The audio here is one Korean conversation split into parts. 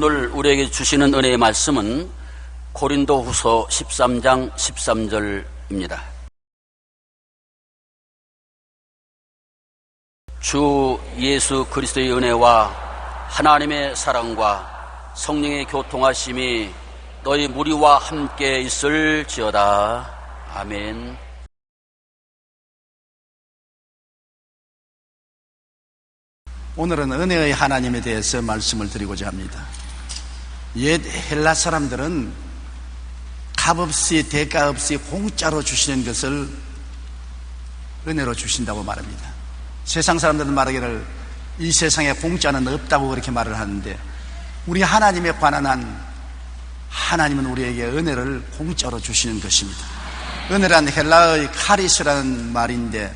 오늘 우리에게 주시는 은혜의 말씀은 고린도후서 13장 13절입니다. 주 예수 그리스도의 은혜와 하나님의 사랑과 성령의 교통하심이 너희 무리와 함께 있을지어다. 아멘. 오늘은 은혜의 하나님에 대해서 말씀을 드리고자 합니다. 옛 헬라 사람들은 값없이 대가 없이 공짜로 주시는 것을 은혜로 주신다고 말합니다. 세상 사람들은 말하기를 이 세상에 공짜는 없다고 그렇게 말을 하는데, 우리 하나님에 관한 한 하나님은 우리에게 은혜를 공짜로 주시는 것입니다. 은혜란 헬라의 카리스라는 말인데,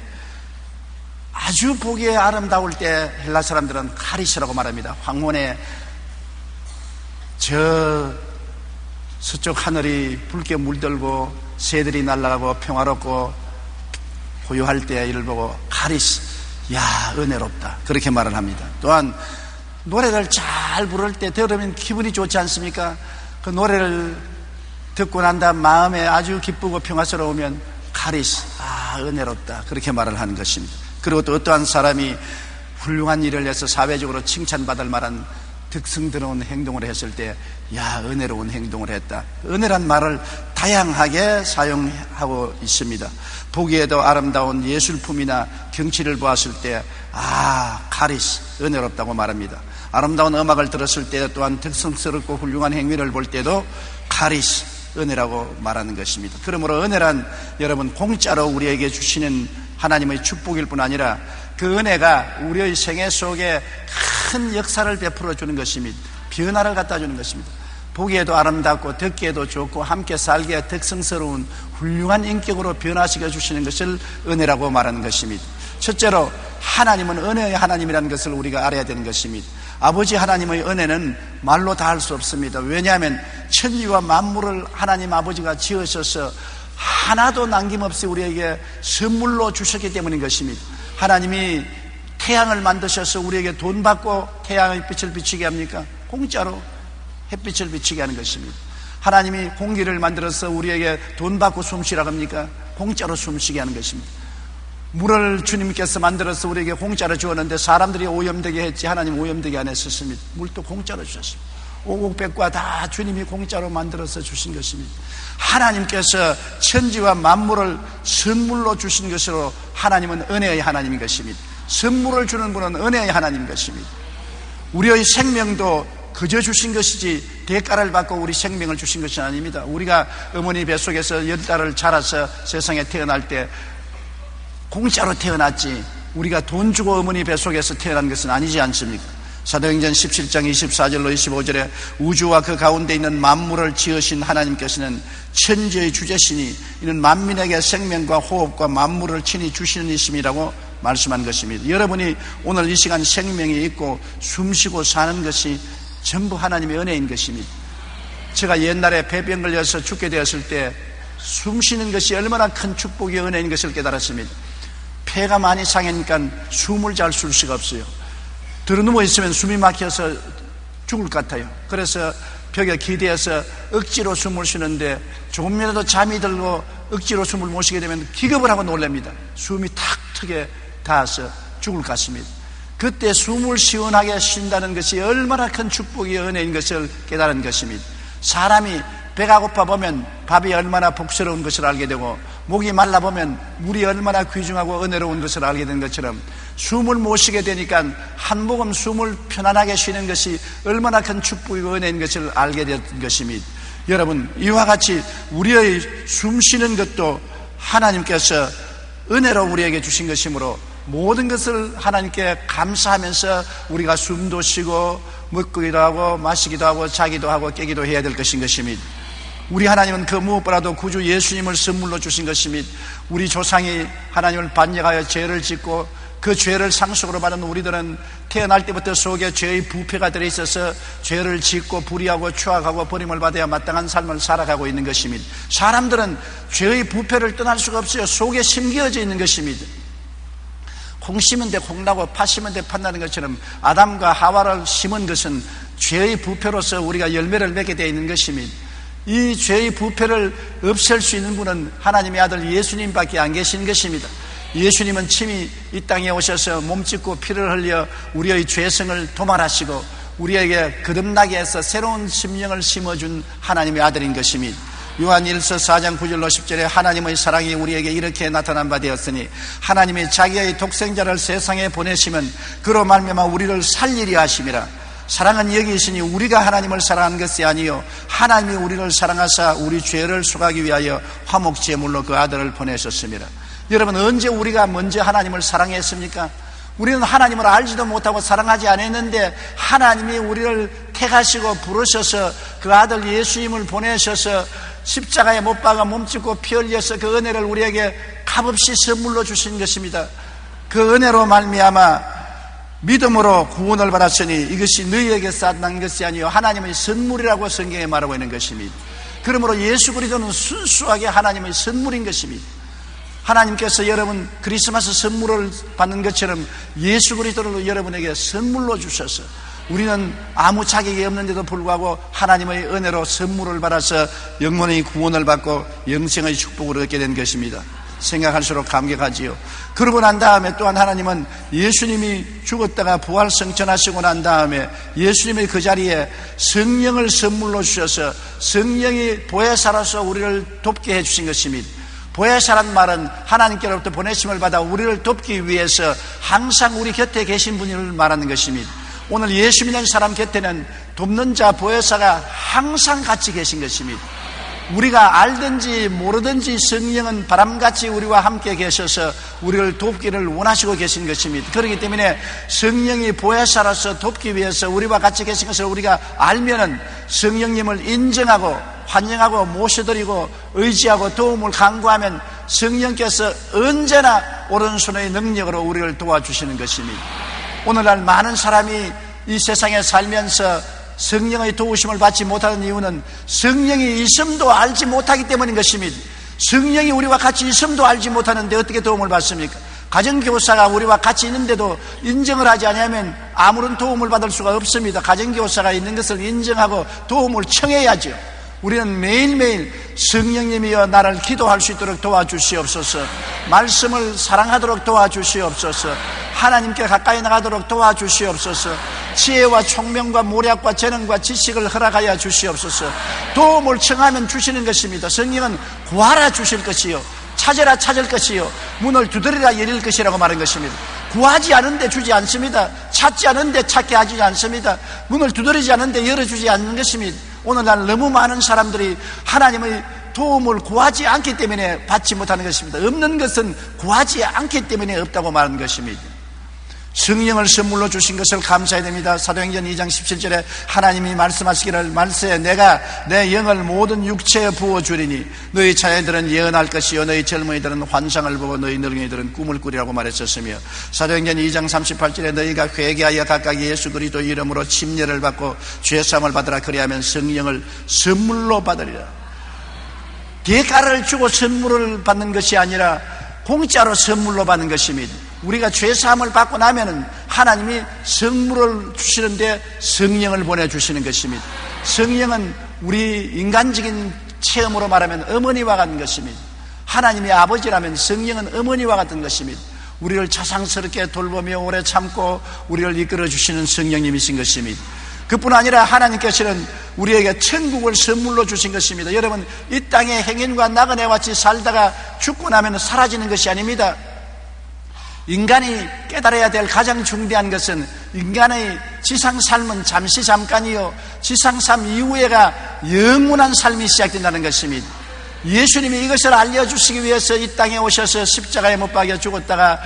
아주 보기에 아름다울 때 헬라 사람들은 카리스라고 말합니다. 황혼에 서쪽 하늘이 붉게 물들고 새들이 날아가고 평화롭고 고요할 때 이를 보고 카리스, 야 은혜롭다, 그렇게 말을 합니다. 또한 노래를 잘 부를 때 들으면 기분이 좋지 않습니까? 그 노래를 듣고 난 다음 마음에 아주 기쁘고 평화스러우면 카리스, 은혜롭다, 그렇게 말을 하는 것입니다. 그리고 또 어떠한 사람이 훌륭한 일을 해서 사회적으로 칭찬받을 만한 득성스러운 행동을 했을 때, 야 은혜로운 행동을 했다, 은혜란 말을 다양하게 사용하고 있습니다. 보기에도 아름다운 예술품이나 경치를 보았을 때 카리스, 은혜롭다고 말합니다. 아름다운 음악을 들었을 때 또한 득성스럽고 훌륭한 행위를 볼 때도 카리스, 은혜라고 말하는 것입니다. 그러므로 은혜란 여러분 공짜로 우리에게 주시는 하나님의 축복일 뿐 아니라 그 은혜가 우리의 생애 속에 큰 역사를 베풀어 주는 것입니다. 변화를 갖다 주는 것입니다. 보기에도 아름답고 듣기에도 좋고 함께 살기에 득성스러운 훌륭한 인격으로 변화시켜 주시는 것을 은혜라고 말하는 것입니다. 첫째로 하나님은 은혜의 하나님이라는 것을 우리가 알아야 되는 것입니다. 아버지 하나님의 은혜는 말로 다 할 수 없습니다. 왜냐하면 천지와 만물을 하나님 아버지가 지으셔서 하나도 남김없이 우리에게 선물로 주셨기 때문인 것입니다. 하나님이 태양을 만드셔서 우리에게 돈 받고 태양의 빛을 비치게 합니까? 공짜로 햇빛을 비치게 하는 것입니다. 하나님이 공기를 만들어서 우리에게 돈 받고 숨쉬라고 합니까? 공짜로 숨쉬게 하는 것입니다. 물을 주님께서 만들어서 우리에게 공짜로 주었는데 사람들이 오염되게 했지 하나님 오염되게 안 했었습니다. 물도 공짜로 주셨습니다. 오곡백과 다 주님이 공짜로 만들어서 주신 것입니다. 하나님께서 천지와 만물을 선물로 주신 것으로 하나님은 은혜의 하나님인 것입니다. 선물을 주는 분은 은혜의 하나님인 것입니다. 우리의 생명도 그저 주신 것이지 대가를 받고 우리 생명을 주신 것이 아닙니다. 우리가 어머니 뱃속에서 10달을 자라서 세상에 태어날 때 공짜로 태어났지 우리가 돈 주고 어머니 뱃속에서 태어난 것은 아니지 않습니까? 사도행전 17장 24절로 25절에 우주와 그 가운데 있는 만물을 지으신 하나님께서는 천지의 주제시니 이는 만민에게 생명과 호흡과 만물을 친히 주시는 이심이라고 말씀한 것입니다. 여러분이 오늘 이 시간 생명이 있고 숨쉬고 사는 것이 전부 하나님의 은혜인 것입니다. 제가 옛날에 폐병 걸려서 죽게 되었을 때 숨쉬는 것이 얼마나 큰 축복의 은혜인 것을 깨달았습니다. 폐가 많이 상하니까 숨을 잘 쉴 수가 없어요. 들어누워 있으면 숨이 막혀서 죽을 것 같아요. 그래서 벽에 기대어서 억지로 숨을 쉬는데 조금이라도 잠이 들고 억지로 숨을 못 쉬게 되면 기겁을 하고 놀랍니다. 숨이 탁 트게 닿아서 죽을 것 같습니다. 그때 숨을 시원하게 쉰다는 것이 얼마나 큰 축복의 은혜인 것을 깨달은 것입니다. 사람이 배가 고파 보면 밥이 얼마나 복스러운 것을 알게 되고 목이 말라 보면 물이 얼마나 귀중하고 은혜로운 것을 알게 된 것처럼 숨을 못 쉬게 되니까 한 모금 숨을 편안하게 쉬는 것이 얼마나 큰 축복이고 은혜인 것을 알게 된 것입니다. 여러분, 이와 같이 우리의 숨 쉬는 것도 하나님께서 은혜로 우리에게 주신 것이므로 모든 것을 하나님께 감사하면서 우리가 숨도 쉬고 먹기도 하고 마시기도 하고 자기도 하고 깨기도 해야 될 것인 것입니다. 우리 하나님은 그 무엇보다도 구주 예수님을 선물로 주신 것입니다. 우리 조상이 하나님을 반역하여 죄를 짓고 그 죄를 상속으로 받은 우리들은 태어날 때부터 속에 죄의 부패가 들어있어서 죄를 짓고 불의하고 추악하고 버림을 받아야 마땅한 삶을 살아가고 있는 것입니다. 사람들은 죄의 부패를 떠날 수가 없어요. 속에 심겨져 있는 것입니다. 콩 심은 데 콩 나고 팥 심은 데 팥 나는 것처럼 아담과 하와를 심은 것은 죄의 부패로서 우리가 열매를 맺게 되어 있는 것입니다. 이 죄의 부패를 없앨 수 있는 분은 하나님의 아들 예수님밖에 안 계신 것입니다. 예수님은 친히 이 땅에 오셔서 몸짓고 피를 흘려 우리의 죄성을 도말하시고 우리에게 거듭나게 해서 새로운 심령을 심어준 하나님의 아들인 것입니다. 요한 1서 4장 9절로 10절에 하나님의 사랑이 우리에게 이렇게 나타난 바 되었으니 하나님이 자기의 독생자를 세상에 보내시면 그로 말미암아 우리를 살리려 하심이라. 사랑은 여기 있으니 우리가 하나님을 사랑한 것이 아니요 하나님이 우리를 사랑하사 우리 죄를 속하기 위하여 화목제물로 그 아들을 보내셨습니다. 여러분, 언제 우리가 먼저 하나님을 사랑했습니까? 우리는 하나님을 알지도 못하고 사랑하지 않았는데 하나님이 우리를 택하시고 부르셔서 그 아들 예수님을 보내셔서 십자가에 못 박아 몸짓고 피 흘려서 그 은혜를 우리에게 값없이 선물로 주신 것입니다. 그 은혜로 말미암아 믿음으로 구원을 받았으니 이것이 너희에게서 난 것이 아니요 하나님의 선물이라고 성경에 말하고 있는 것입니다. 그러므로 예수 그리스도는 순수하게 하나님의 선물인 것입니다. 하나님께서 여러분 크리스마스 선물을 받는 것처럼 예수 그리스도를 여러분에게 선물로 주셔서 우리는 아무 자격이 없는데도 불구하고 하나님의 은혜로 선물을 받아서 영혼의 구원을 받고 영생의 축복을 얻게 된 것입니다. 생각할수록 감격하지요. 그러고 난 다음에 또한 하나님은 예수님이 죽었다가 부활 승천하시고 난 다음에 예수님의 그 자리에 성령을 선물로 주셔서 성령이 보혜사로서 우리를 돕게 해주신 것입니다. 보혜사란 말은 하나님께로부터 보내심을 받아 우리를 돕기 위해서 항상 우리 곁에 계신 분을 말하는 것입니다. 오늘 예수 믿는 사람 곁에는 돕는 자 보혜사가 항상 같이 계신 것입니다. 우리가 알든지 모르든지 성령은 바람같이 우리와 함께 계셔서 우리를 돕기를 원하시고 계신 것입니다. 그렇기 때문에 성령이 보혜사로서 돕기 위해서 우리와 같이 계신 것을 우리가 알면은 성령님을 인정하고 환영하고 모셔드리고 의지하고 도움을 간구하면 성령께서 언제나 오른손의 능력으로 우리를 도와주시는 것입니다. 오늘날 많은 사람이 이 세상에 살면서 성령의 도우심을 받지 못하는 이유는 성령이 있음도 알지 못하기 때문인 것입니다. 성령이 우리와 같이 있음도 알지 못하는데 어떻게 도움을 받습니까? 가정교사가 우리와 같이 있는데도 인정을 하지 않으면 아무런 도움을 받을 수가 없습니다. 가정교사가 있는 것을 인정하고 도움을 청해야죠. 우리는 매일매일 성령님이여 나를 기도할 수 있도록 도와주시옵소서, 말씀을 사랑하도록 도와주시옵소서, 하나님께 가까이 나가도록 도와주시옵소서, 지혜와 총명과 모략과 재능과 지식을 허락하여 주시옵소서. 도움을 청하면 주시는 것입니다. 성령은 구하라 주실 것이요 찾으라 찾을 것이요 문을 두드리라 열릴 것이라고 말한 것입니다. 구하지 않은데 주지 않습니다. 찾지 않은데 찾게 하지 않습니다. 문을 두드리지 않은데 열어주지 않는 것입니다. 오늘날 너무 많은 사람들이 하나님의 도움을 구하지 않기 때문에 받지 못하는 것입니다. 없는 것은 구하지 않기 때문에 없다고 말하는 것입니다. 성령을 선물로 주신 것을 감사해야 됩니다. 사도행전 2장 17절에 하나님이 말씀하시기를 말세 내가 내 영을 모든 육체에 부어주리니 너희 자녀들은 예언할 것이요 너희 젊은이들은 환상을 보고 너희 늙은이들은 꿈을 꾸리라고 말했었으며, 사도행전 2장 38절에 너희가 회개하여 각각 예수 그리스도 이름으로 침례를 받고 죄사함을 받으라. 그리하면 성령을 선물로 받으리라. 대가를 주고 선물을 받는 것이 아니라 공짜로 선물로 받는 것입니다. 우리가 죄사함을 받고 나면은 하나님이 선물을 주시는데 성령을 보내주시는 것입니다. 성령은 우리 인간적인 체험으로 말하면 어머니와 같은 것입니다. 하나님의 아버지라면 성령은 어머니와 같은 것입니다. 우리를 자상스럽게 돌보며 오래 참고 우리를 이끌어 주시는 성령님이신 것입니다. 그뿐 아니라 하나님께서는 우리에게 천국을 선물로 주신 것입니다. 여러분, 이 땅에 행인과 나그네와 같이 살다가 죽고 나면 사라지는 것이 아닙니다. 인간이 깨달아야 될 가장 중대한 것은 인간의 지상 삶은 잠시 잠깐이요 지상 삶 이후에가 영원한 삶이 시작된다는 것입니다. 예수님이 이것을 알려주시기 위해서 이 땅에 오셔서 십자가에 못 박여 죽었다가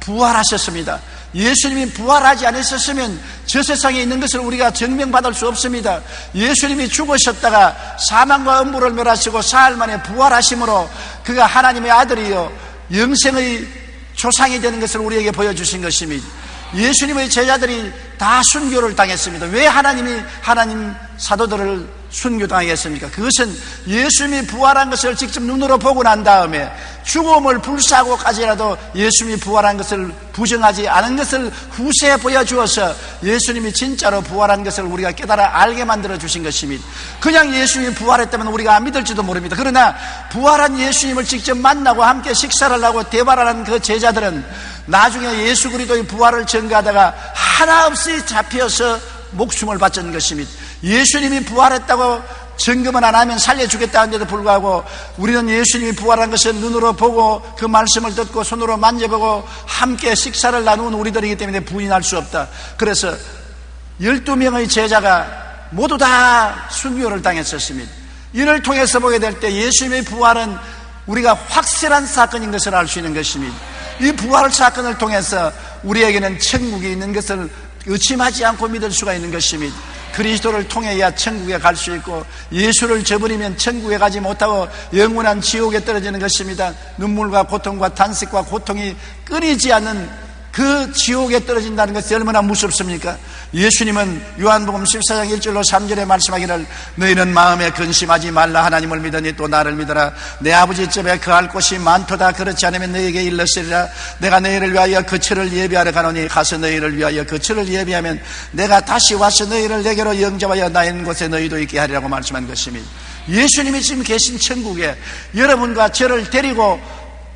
부활하셨습니다. 예수님이 부활하지 않으셨으면 저 세상에 있는 것을 우리가 증명받을 수 없습니다. 예수님이 죽으셨다가 사망과 음부를 멸하시고 사흘 만에 부활하심으로 그가 하나님의 아들이요 영생의 조상이 되는 것을 우리에게 보여주신 것입니다. 예수님의 제자들이 다 순교를 당했습니다. 왜 하나님 사도들을 순교당하겠습니까? 그것은 예수님이 부활한 것을 직접 눈으로 보고 난 다음에 죽음을 불사하고까지라도 예수님이 부활한 것을 부정하지 않은 것을 후세에 보여주어서 예수님이 진짜로 부활한 것을 우리가 깨달아 알게 만들어 주신 것입니다. 그냥 예수님이 부활했다면 우리가 안 믿을지도 모릅니다. 그러나 부활한 예수님을 직접 만나고 함께 식사를 하고 대화를 하는 그 제자들은 나중에 예수 그리스도의 부활을 전가하다가 하나 없이 잡혀서 목숨을 바친 것입니다. 예수님이 부활했다고 증거만 안 하면 살려주겠다는데도 불구하고 우리는 예수님이 부활한 것을 눈으로 보고 그 말씀을 듣고 손으로 만져보고 함께 식사를 나누는 우리들이기 때문에 부인할 수 없다. 그래서 12명의 제자가 모두 다 순교를 당했었습니다. 이를 통해서 보게 될 때 예수님의 부활은 우리가 확실한 사건인 것을 알 수 있는 것입니다. 이 부활 사건을 통해서 우리에게는 천국이 있는 것을 의심하지 않고 믿을 수가 있는 것입니다. 그리스도를 통해야 천국에 갈 수 있고 예수를 저버리면 천국에 가지 못하고 영원한 지옥에 떨어지는 것입니다. 눈물과 고통과 탄식과 고통이 끊이지 않는 그 지옥에 떨어진다는 것이 얼마나 무섭습니까? 예수님은 요한복음 14장 1절로 3절에 말씀하기를 너희는 마음에 근심하지 말라. 하나님을 믿으니 또 나를 믿어라. 내 아버지 집에 거할 곳이 많도다. 그렇지 않으면 너희에게 일렀으리라. 내가 너희를 위하여 거처를 예비하러 가노니 가서 너희를 위하여 거처를 예비하면 내가 다시 와서 너희를 내게로 영접하여 나 있는 곳에 너희도 있게 하리라고 말씀한 것입니다. 예수님이 지금 계신 천국에 여러분과 저를 데리고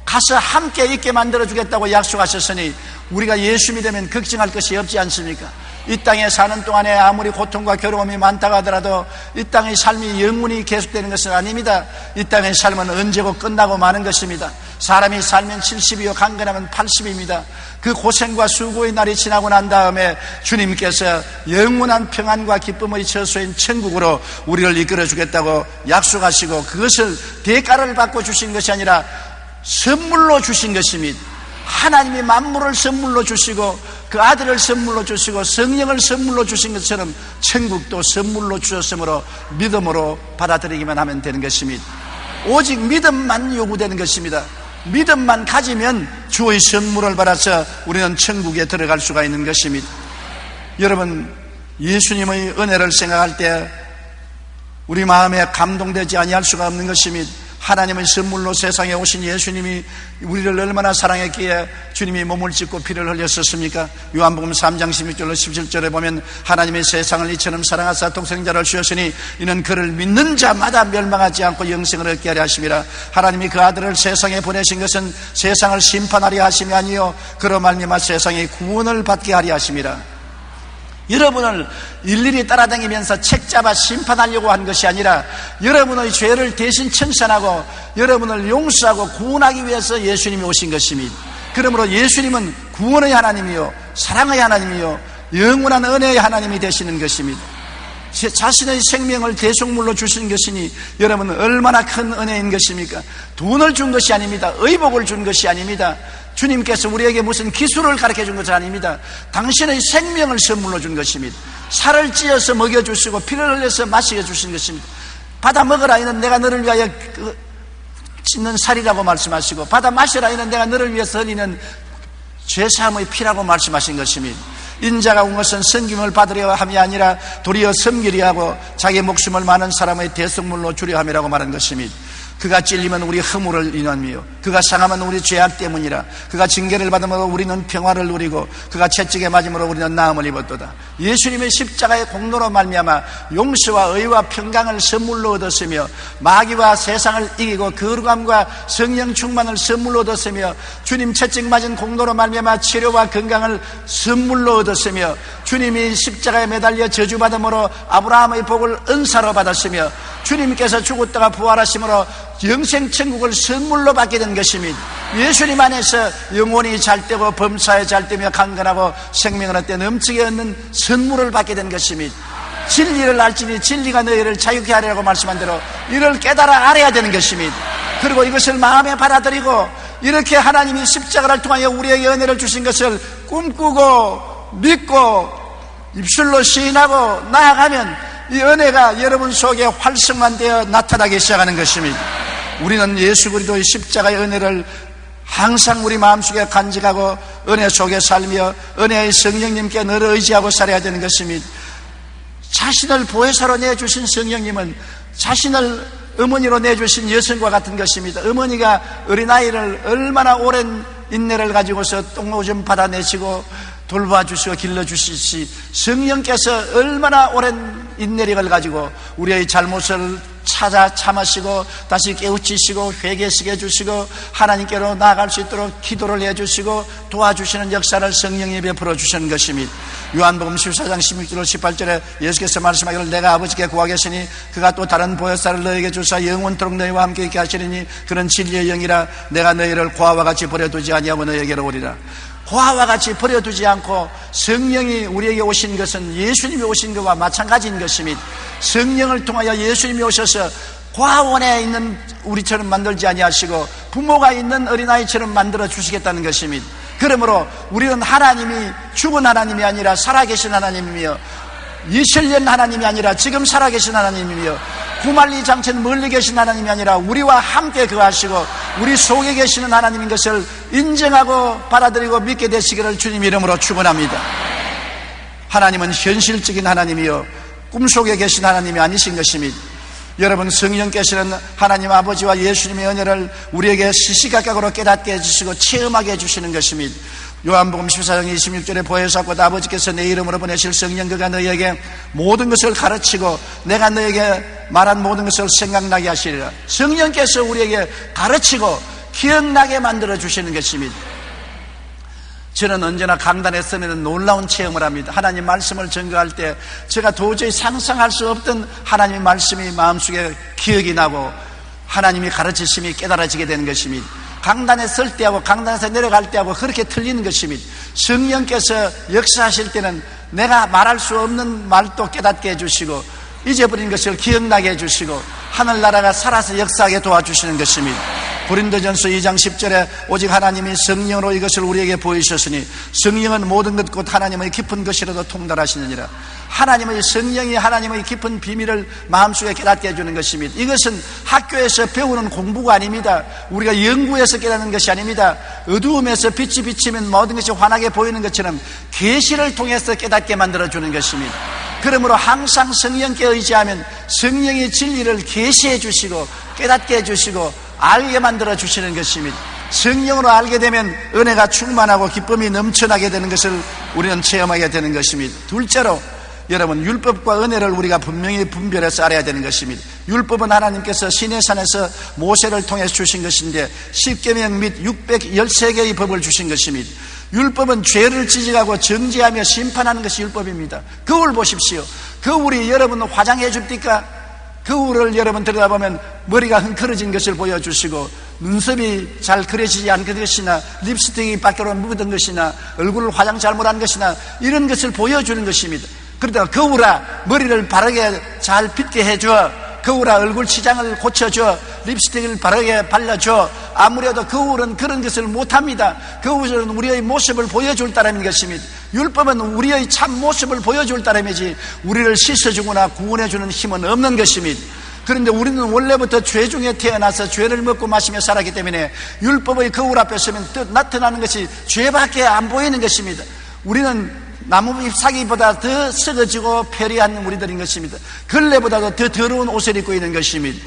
가서 함께 있게 만들어주겠다고 약속하셨으니 우리가 예수 믿으면 걱정할 것이 없지 않습니까? 이 땅에 사는 동안에 아무리 고통과 괴로움이 많다고 하더라도 이 땅의 삶이 영원히 계속되는 것은 아닙니다. 이 땅의 삶은 언제고 끝나고 마는 것입니다. 사람이 살면 70이요 강건하면 80입니다. 그 고생과 수고의 날이 지나고 난 다음에 주님께서 영원한 평안과 기쁨의 처소인 천국으로 우리를 이끌어주겠다고 약속하시고 그것을 대가를 받고 주신 것이 아니라 선물로 주신 것입니다. 하나님이 만물을 선물로 주시고 그 아들을 선물로 주시고 성령을 선물로 주신 것처럼 천국도 선물로 주셨으므로 믿음으로 받아들이기만 하면 되는 것입니다. 오직 믿음만 요구되는 것입니다. 믿음만 가지면 주의 선물을 받아서 우리는 천국에 들어갈 수가 있는 것입니다. 여러분, 예수님의 은혜를 생각할 때 우리 마음에 감동되지 아니할 수가 없는 것입니다. 하나님의 선물로 세상에 오신 예수님이 우리를 얼마나 사랑했기에 주님이 몸을 찢고 피를 흘렸었습니까? 요한복음 3장 16절로 17절에 보면 하나님의 세상을 이처럼 사랑하사 독생자를 주셨으니 이는 그를 믿는 자마다 멸망하지 않고 영생을 얻게 하려 하심이라. 하나님이 그 아들을 세상에 보내신 것은 세상을 심판하려 하심이 아니요 그로 말미암아 세상의 구원을 받게 하려 하심이라. 여러분을 일일이 따라다니면서 책잡아 심판하려고 한 것이 아니라 여러분의 죄를 대신 청산하고 여러분을 용서하고 구원하기 위해서 예수님이 오신 것입니다. 그러므로 예수님은 구원의 하나님이요 사랑의 하나님이요 영원한 은혜의 하나님이 되시는 것입니다. 자신의 생명을 대속물로 주신 것이니 여러분은 얼마나 큰 은혜인 것입니까? 돈을 준 것이 아닙니다. 의복을 준 것이 아닙니다. 주님께서 우리에게 무슨 기술을 가르쳐 준 것이 아닙니다. 당신의 생명을 선물로 준 것입니다. 살을 찌어서 먹여주시고 피를 흘려서 마시게 주신 것입니다. 받아 먹으라 이는 내가 너를 위하여 찢는 살이라고 말씀하시고 받아 마시라 이는 내가 너를 위해서 흘리는 죄사함의 피라고 말씀하신 것입니다. 인자가 온 것은 섬김을 받으려 함이 아니라 도리어 섬기려 하고 자기 목숨을 많은 사람의 대속물로 주려 함이라고 말한 것입니다. 그가 찔리면 우리 허물을 인함이요 그가 상하면 우리 죄악 때문이라. 그가 징계를 받음으로 우리는 평화를 누리고 그가 채찍에 맞음으로 우리는 나음을 입었도다. 예수님의 십자가의 공로로 말미암아 용서와 의와 평강을 선물로 얻었으며 마귀와 세상을 이기고 거룩함과 성령 충만을 선물로 얻었으며 주님 채찍 맞은 공로로 말미암아 치료와 건강을 선물로 얻었으며 주님이 십자가에 매달려 저주받음으로 아브라함의 복을 은사로 받았으며 주님께서 죽었다가 부활하심으로 영생 천국을 선물로 받게 된 것입니다. 예수님 안에서 영혼이 잘되고 범사에 잘되며 강건하고 생명을 얻되 넘치게 얻는 선물을 받게 된 것입니다. 진리를 알지니 진리가 너희를 자유케 하리라고 말씀한 대로 이를 깨달아 알아야 되는 것입니다. 그리고 이것을 마음에 받아들이고 이렇게 하나님이 십자가를 통하여 우리에게 은혜를 주신 것을 꿈꾸고 믿고 입술로 시인하고 나아가면 이 은혜가 여러분 속에 활성화되어 나타나기 시작하는 것입니다. 우리는 예수 그리스도의 십자가의 은혜를 항상 우리 마음속에 간직하고 은혜 속에 살며 은혜의 성령님께 늘 의지하고 살아야 되는 것입니다. 자신을 보혜사로 내주신 성령님은 자신을 어머니로 내주신 여성과 같은 것입니다. 어머니가 어린아이를 얼마나 오랜 인내를 가지고서 똥오줌 받아내시고 돌봐주시고 길러주시지, 성령께서 얼마나 오랜 인내력을 가지고 우리의 잘못을 찾아 참으시고 다시 깨우치시고 회개시게 해주시고 하나님께로 나아갈 수 있도록 기도를 해주시고 도와주시는 역사를 성령이 베풀어 주시는 것입니다. 요한복음 14장 16절 18절에 예수께서 말씀하기를 내가 아버지께 구하겠으니 그가 또 다른 보혜사를 너에게 주사 영원토록 너희와 함께 있게 하시리니 그는 진리의 영이라 내가 너희를 고아와 같이 버려두지 아니하고 너희에게로 오리라. 고아와 같이 버려두지 않고 성령이 우리에게 오신 것은 예수님이 오신 것과 마찬가지인 것입니다. 성령을 통하여 예수님이 오셔서 고아원에 있는 우리처럼 만들지 아니하시고 부모가 있는 어린아이처럼 만들어 주시겠다는 것입니다. 그러므로 우리는 하나님이 죽은 하나님이 아니라 살아계신 하나님이며 이슬련 하나님이 아니라 지금 살아계신 하나님이며 구말리 장천 멀리 계신 하나님이 아니라 우리와 함께 거하시고 우리 속에 계시는 하나님인 것을 인정하고 받아들이고 믿게 되시기를 주님 이름으로 축원합니다. 하나님은 현실적인 하나님이요 꿈속에 계신 하나님이 아니신 것입니다. 여러분, 성령께서는 하나님 아버지와 예수님의 은혜를 우리에게 시시각각으로 깨닫게 해주시고 체험하게 해주시는 것입니다. 요한복음 14장 26절에 보혜사 곧 아버지께서 내 이름으로 보내실 성령 그가 너희에게 모든 것을 가르치고 내가 너희에게 말한 모든 것을 생각나게 하시리라. 성령께서 우리에게 가르치고 기억나게 만들어 주시는 것입니다. 저는 언제나 강단에 서면 놀라운 체험을 합니다. 하나님 말씀을 전가할 때 제가 도저히 상상할 수 없던 하나님의 말씀이 마음속에 기억이 나고 하나님이 가르치심이 깨달아지게 되는 것입니다. 강단에 설 때하고 강단에서 내려갈 때하고 그렇게 틀리는 것입니다. 성령께서 역사하실 때는 내가 말할 수 없는 말도 깨닫게 해주시고 잊어버린 것을 기억나게 해주시고 하늘나라가 살아서 역사하게 도와주시는 것입니다. 고린도전서 2장 10절에 오직 하나님이 성령으로 이것을 우리에게 보이셨으니 성령은 모든 것 곧 하나님의 깊은 것이라도 통달하시느니라. 하나님의 성령이 하나님의 깊은 비밀을 마음속에 깨닫게 해주는 것입니다. 이것은 학교에서 배우는 공부가 아닙니다. 우리가 연구해서 깨닫는 것이 아닙니다. 어두움에서 빛이 비치면 모든 것이 환하게 보이는 것처럼 계시를 통해서 깨닫게 만들어주는 것입니다. 그러므로 항상 성령께 의지하면 성령이 진리를 계시해 주시고 깨닫게 해주시고 알게 만들어 주시는 것입니다. 성령으로 알게 되면 은혜가 충만하고 기쁨이 넘쳐나게 되는 것을 우리는 체험하게 되는 것입니다. 둘째로 여러분, 율법과 은혜를 우리가 분명히 분별해서 알아야 되는 것입니다. 율법은 하나님께서 시내산에서 모세를 통해서 주신 것인데 10계명 및 613개의 법을 주신 것입니다. 율법은 죄를 지적하고 정죄하며 심판하는 것이 율법입니다. 거울 보십시오. 거울이 여러분 화장해 줍니까? 거울을 여러분 들여다보면 머리가 흥크러진 것을 보여주시고 눈썹이 잘 그려지지 않은 것이나 립스틱이 밖으로 묻은 것이나 얼굴을 화장 잘못한 것이나 이런 것을 보여주는 것입니다. 그러다가 거울아 머리를 바르게 잘 빗게 해줘, 거울아 얼굴 치장을 고쳐줘, 립스틱을 바르게 발라줘. 아무래도 거울은 그런 것을 못합니다. 거울은 우리의 모습을 보여줄 따름인 것입니다. 율법은 우리의 참 모습을 보여줄 따름이지 우리를 씻어주거나 구원해주는 힘은 없는 것입니다. 그런데 우리는 원래부터 죄 중에 태어나서 죄를 먹고 마시며 살았기 때문에 율법의 거울 앞에 서면 나타나는 것이 죄밖에 안 보이는 것입니다. 우리는 나무 잎사귀보다 더 썩어지고 패리한 우리들인 것입니다. 걸레보다도 더 더러운 옷을 입고 있는 것입니다.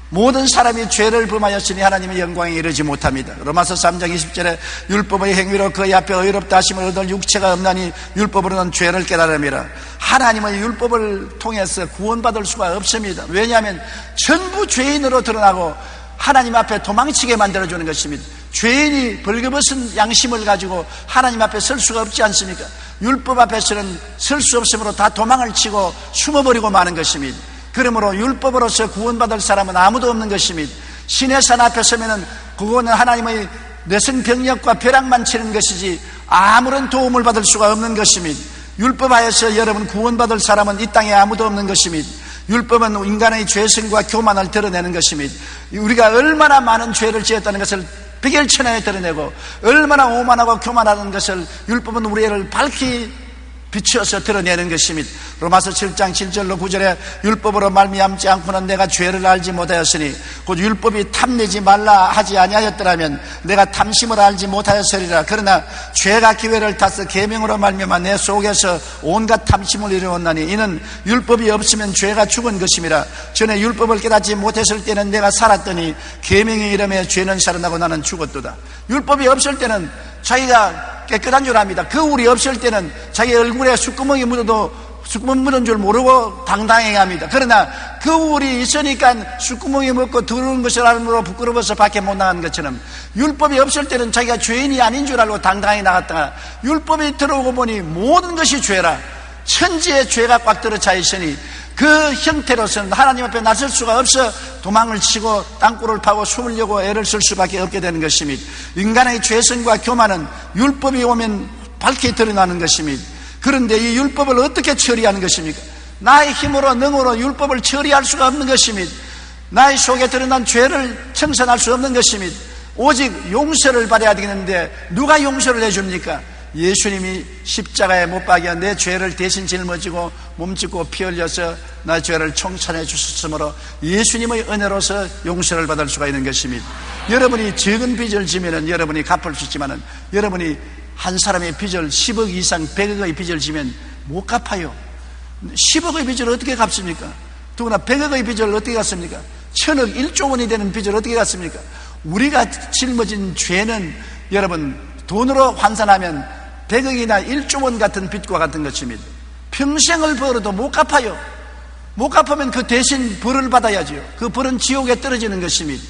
모든 사람이 죄를 범하였으니 하나님의 영광에 이르지 못합니다. 로마서 3장 20절에 율법의 행위로 그의 앞에 의롭다 하심을 얻을 육체가 없나니 율법으로는 죄를 깨달음이라. 하나님의 율법을 통해서 구원받을 수가 없습니다. 왜냐하면 전부 죄인으로 드러나고 하나님 앞에 도망치게 만들어주는 것입니다. 죄인이 벌거벗은 양심을 가지고 하나님 앞에 설 수가 없지 않습니까? 율법 앞에서는 설 수 없으므로 다 도망을 치고 숨어버리고 마는 것입니다. 그러므로 율법으로서 구원받을 사람은 아무도 없는 것입니다. 신의 산 앞에 서면은 그거는 하나님의 내성병력과 벼락만 치는 것이지 아무런 도움을 받을 수가 없는 것입니다. 율법 하에서 여러분 구원받을 사람은 이 땅에 아무도 없는 것입니다. 율법은 인간의 죄성과 교만을 드러내는 것입니다. 우리가 얼마나 많은 죄를 지었다는 것을 백일천하에 드러내고 얼마나 오만하고 교만하는 것을 율법은 우리를 밝히 비추어서 드러내는 것입니다. 로마서 7장 7절로 9절에 율법으로 말미암지 않고는 내가 죄를 알지 못하였으니 곧 율법이 탐내지 말라 하지 아니하였더라면 내가 탐심을 알지 못하였으리라. 그러나 죄가 기회를 타서 계명으로 말미암아 내 속에서 온갖 탐심을 이루었나니 이는 율법이 없으면 죄가 죽은 것임이라. 전에 율법을 깨닫지 못했을 때는 내가 살았더니 계명이 이름에 죄는 살아나고 나는 죽었도다. 율법이 없을 때는 자기가 깨끗한 줄 압니다. 거울이 없을 때는 자기 얼굴에 숯구멍이 묻어도 숯구멍 묻은 줄 모르고 당당해 합니다. 그러나 거울이 있으니까 숯구멍이 묻고 더러운 것을 알므로 부끄러워서 밖에 못 나가는 것처럼 율법이 없을 때는 자기가 죄인이 아닌 줄 알고 당당히 나갔다가 율법이 들어오고 보니 모든 것이 죄라. 천지의 죄가 꽉 들어차 있으니 그 형태로서는 하나님 앞에 나설 수가 없어 도망을 치고 땅굴을 파고 숨으려고 애를 쓸 수밖에 없게 되는 것입니다. 인간의 죄성과 교만은 율법이 오면 밝게 드러나는 것입니다. 그런데 이 율법을 어떻게 처리하는 것입니까? 나의 힘으로 능으로 율법을 처리할 수가 없는 것입니다. 나의 속에 드러난 죄를 청산할 수 없는 것입니다. 오직 용서를 받아야 되는데 누가 용서를 해줍니까? 예수님이 십자가에 못 박여 내 죄를 대신 짊어지고 몸짓고 피 흘려서 나의 죄를 청산해 주셨으므로 예수님의 은혜로서 용서를 받을 수가 있는 것입니다. 여러분이 적은 빚을 지면은 여러분이 갚을 수 있지만은 여러분이 한 사람의 빚을 10억 이상 100억의 빚을 지면 못 갚아요. 10억의 빚을 어떻게 갚습니까? 더구나 100억의 빚을 어떻게 갚습니까? 1000억 1조 원이 되는 빚을 어떻게 갚습니까? 우리가 짊어진 죄는 여러분 돈으로 환산하면 100억이나 1조 원 같은 빚과 같은 것입니다. 평생을 벌어도 못 갚아요. 못 갚으면 그 대신 벌을 받아야죠. 그 벌은 지옥에 떨어지는 것입니다.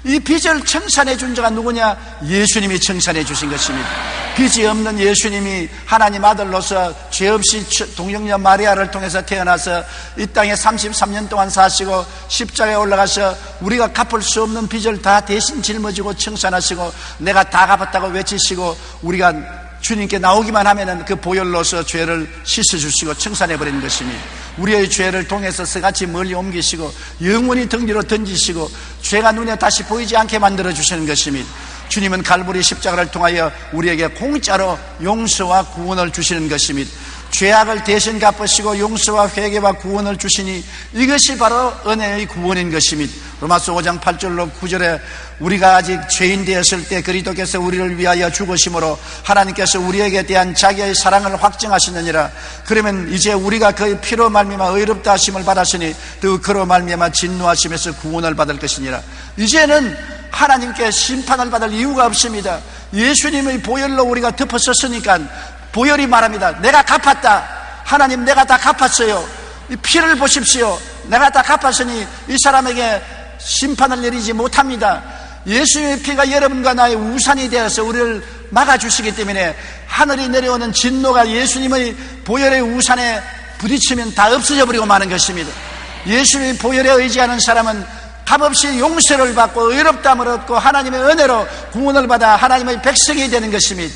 이 빚을 청산해 준 자가 누구냐? 예수님이 청산해 주신 것입니다. 빚이 없는 예수님이 하나님 아들로서 죄 없이 동정녀 마리아를 통해서 태어나서 이 땅에 33년 동안 사시고 십자가에 올라가서 우리가 갚을 수 없는 빚을 다 대신 짊어지고 청산하시고 내가 다 갚았다고 외치시고 우리가 주님께 나오기만 하면은 그 보혈로서 죄를 씻어주시고 청산해버리는 것입니다. 우리의 죄를 통해서 서같이 멀리 옮기시고 영원히 덩지로 던지시고 죄가 눈에 다시 보이지 않게 만들어주시는 것입니다. 주님은 갈보리 십자가를 통하여 우리에게 공짜로 용서와 구원을 주시는 것입니다. 죄악을 대신 갚으시고 용서와 회개와 구원을 주시니 이것이 바로 은혜의 구원인 것입니다. 로마서 5장 8절로 9절에 우리가 아직 죄인 되었을 때 그리스도께서 우리를 위하여 죽으심으로 하나님께서 우리에게 대한 자기의 사랑을 확증하시느니라. 그러면 이제 우리가 그의 피로 말미암아 의롭다 하심을 받았으니 또 그로 말미암아 진노하심에서 구원을 받을 것이니라. 이제는 하나님께 심판을 받을 이유가 없습니다. 예수님의 보혈로 우리가 덮어섰으니까 보혈이 말합니다. 내가 갚았다. 하나님 내가 다 갚았어요. 이 피를 보십시오. 내가 다 갚았으니 이 사람에게 심판을 내리지 못합니다. 예수님의 피가 여러분과 나의 우산이 되어서 우리를 막아주시기 때문에 하늘이 내려오는 진노가 예수님의 보혈의 우산에 부딪히면 다 없어져 버리고 마는 것입니다. 예수님의 보혈에 의지하는 사람은 값없이 용서를 받고 의롭다함을 얻고 하나님의 은혜로 구원을 받아 하나님의 백성이 되는 것입니다.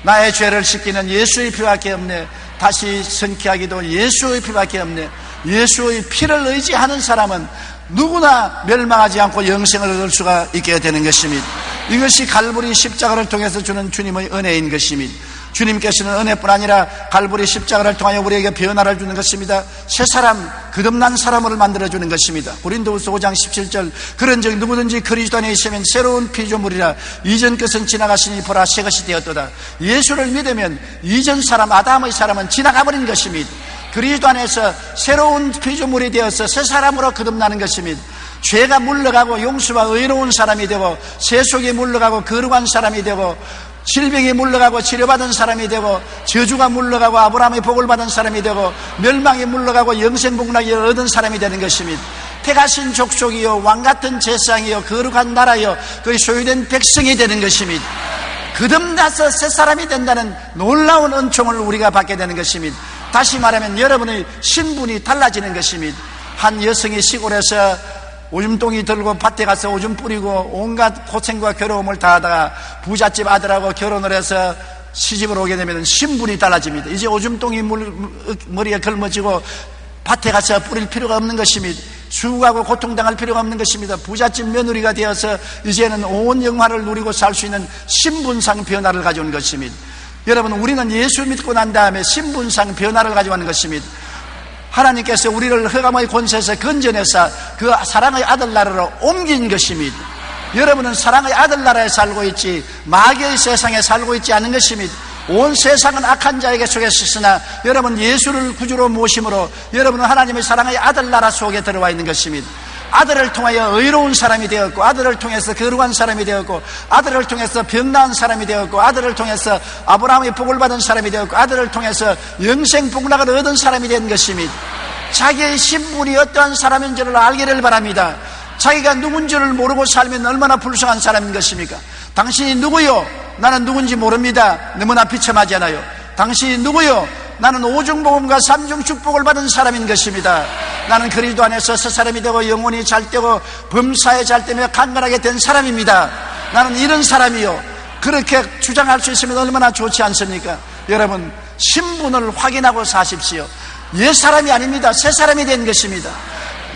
나의 죄를 씻기는 예수의 피밖에 없네. 다시 성취하기도 예수의 피밖에 없네. 예수의 피를 의지하는 사람은 누구나 멸망하지 않고 영생을 얻을 수가 있게 되는 것입니다. 이것이 갈보리 십자가를 통해서 주는 주님의 은혜인 것입니다. 주님께서는 은혜뿐 아니라 갈보리 십자가를 통하여 우리에게 변화를 주는 것입니다. 새 사람, 거듭난 사람을 만들어주는 것입니다. 고린도후서 5장 17절 그런즉 누구든지 그리스도 안에 있으면 새로운 피조물이라 이전 것은 지나갔으니 보라 새 것이 되었도다. 예수를 믿으면 이전 사람 아담의 사람은 지나가버린 것입니다. 그리스도 안에서 새로운 피조물이 되어서 새 사람으로 거듭나는 것입니다. 죄가 물러가고 용서와 의로운 사람이 되고 세속이 물러가고 거룩한 사람이 되고 질병이 물러가고 치료받은 사람이 되고 저주가 물러가고 아브라함의 복을 받은 사람이 되고 멸망이 물러가고 영생복락을 얻은 사람이 되는 것입니다. 택하신 족속이요 왕같은 제사장이요 거룩한 나라요 그의 소유된 백성이 되는 것입니다. 거듭나서 새 사람이 된다는 놀라운 은총을 우리가 받게 되는 것입니다. 다시 말하면 여러분의 신분이 달라지는 것입니다. 한 여성이 시골에서 오줌똥이 들고 밭에 가서 오줌 뿌리고 온갖 고생과 괴로움을 다하다가 부잣집 아들하고 결혼을 해서 시집을 오게 되면 신분이 달라집니다. 이제 오줌똥이 머리에 걸머지고 밭에 가서 뿌릴 필요가 없는 것입니다. 수고하고 고통당할 필요가 없는 것입니다. 부잣집 며느리가 되어서 이제는 온 영화를 누리고 살 수 있는 신분상 변화를 가져온 것입니다. 여러분, 우리는 예수 믿고 난 다음에 신분상 변화를 가져가는 것입니다. 하나님께서 우리를 흑암의 권세에서 건져내서 그 사랑의 아들 나라로 옮긴 것입니다. 여러분은 사랑의 아들 나라에 살고 있지 마귀의 세상에 살고 있지 않은 것입니다. 온 세상은 악한 자에게 속에 있으나 여러분 예수를 구주로 모심으로 여러분은 하나님의 사랑의 아들 나라 속에 들어와 있는 것입니다. 아들을 통하여 의로운 사람이 되었고, 아들을 통해서 거룩한 사람이 되었고, 아들을 통해서 병나은 사람이 되었고, 아들을 통해서 아브라함의 복을 받은 사람이 되었고, 아들을 통해서 영생 복락을 얻은 사람이 된 것입니다. 자기의 신분이 어떠한 사람인지를 알기를 바랍니다. 자기가 누군지를 모르고 살면 얼마나 불쌍한 사람인 것입니까? 당신이 누구요? 나는 누군지 모릅니다. 너무나 비참하잖아요. 당신이 누구요? 나는 오중복음과 삼중축복을 받은 사람인 것입니다. 나는 그리스도 안에서 새 사람이 되고 영혼이 잘되고 범사에 잘되며 강건하게 된 사람입니다. 나는 이런 사람이요. 그렇게 주장할 수 있으면 얼마나 좋지 않습니까? 여러분, 신분을 확인하고 사십시오. 옛 사람이 아닙니다. 새 사람이 된 것입니다.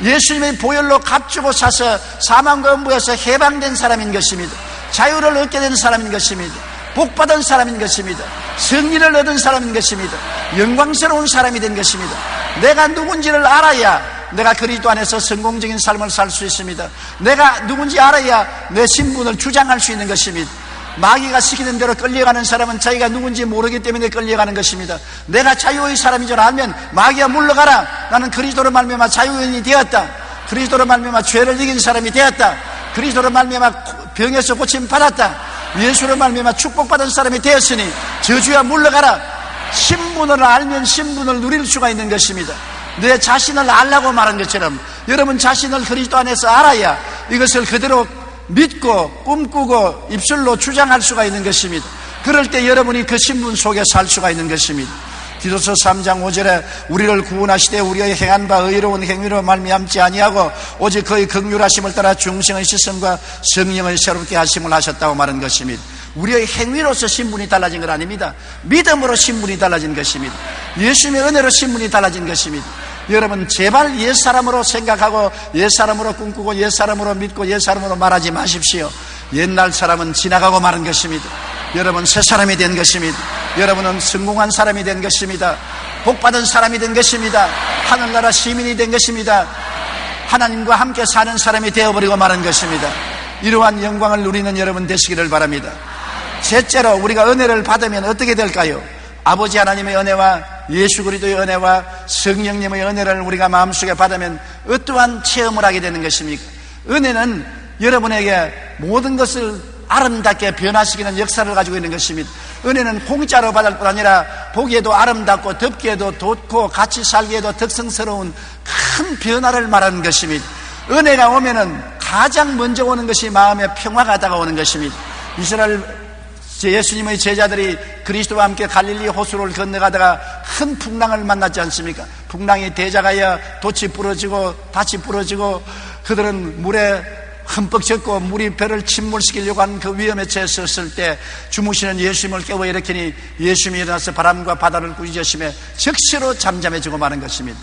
예수님의 보혈로 값주고 사서 사망과 음부에서 해방된 사람인 것입니다. 자유를 얻게 된 사람인 것입니다. 복받은 사람인 것입니다. 승리를 얻은 사람인 것입니다. 영광스러운 사람이 된 것입니다. 내가 누군지를 알아야 내가 그리스도 안에서 성공적인 삶을 살 수 있습니다. 내가 누군지 알아야 내 신분을 주장할 수 있는 것입니다. 마귀가 시키는 대로 끌려가는 사람은 자기가 누군지 모르기 때문에 끌려가는 것입니다. 내가 자유의 사람인 줄 알면 마귀야 물러가라. 나는 그리스도로 말미암아 자유인이 되었다. 그리스도로 말미암아 죄를 이긴 사람이 되었다. 그리스도로 말미암아 병에서 고침 받았다. 예수로 말미암아 축복받은 사람이 되었으니 저주야 물러가라. 신분을 알면 신분을 누릴 수가 있는 것입니다. 내 자신을 알라고 말한 것처럼 여러분 자신을 그리스도 안에서 알아야 이것을 그대로 믿고 꿈꾸고 입술로 주장할 수가 있는 것입니다. 그럴 때 여러분이 그 신분 속에 살 수가 있는 것입니다. 디도서 3장 5절에 우리를 구원하시되 우리의 행한 바 의로운 행위로 말미암지 아니하고 오직 그의 긍휼하심을 따라 중생의 시선과 성령을 새롭게 하심을 하셨다고 말한 것입니다. 우리의 행위로서 신분이 달라진 건 아닙니다. 믿음으로 신분이 달라진 것입니다. 예수님의 은혜로 신분이 달라진 것입니다. 여러분 제발 옛사람으로 생각하고 옛사람으로 꿈꾸고 옛사람으로 믿고 옛사람으로 말하지 마십시오. 옛날 사람은 지나가고 마는 것입니다. 여러분 새 사람이 된 것입니다. 여러분은 성공한 사람이 된 것입니다. 복받은 사람이 된 것입니다. 하늘나라 시민이 된 것입니다. 하나님과 함께 사는 사람이 되어버리고 마는 것입니다. 이러한 영광을 누리는 여러분 되시기를 바랍니다. 셋째로 우리가 은혜를 받으면 어떻게 될까요? 아버지 하나님의 은혜와 예수 그리스도의 은혜와 성령님의 은혜를 우리가 마음속에 받으면 어떠한 체험을 하게 되는 것입니까? 은혜는 여러분에게 모든 것을 아름답게 변화시키는 역사를 가지고 있는 것입니다. 은혜는 공짜로 받을 뿐 아니라 보기에도 아름답고 덮기에도 돋고 같이 살기에도 덕성스러운 큰 변화를 말하는 것입니다. 은혜가 오면은 가장 먼저 오는 것이 마음의 평화가 다가오는 것입니다. 이스라엘 예수님의 제자들이 그리스도와 함께 갈릴리 호수를 건너가다가 큰 풍랑을 만났지 않습니까? 풍랑이 대작하여 돛이 부러지고 닻이 부러지고 그들은 물에 흠뻑 젖고 물이 배를 침몰시키려고 한 그 위험에 처했을 때 주무시는 예수님을 깨워 일으키니 예수님이 일어나서 바람과 바다를 꾸짖으시며 즉시로 잠잠해지고 마는 것입니다.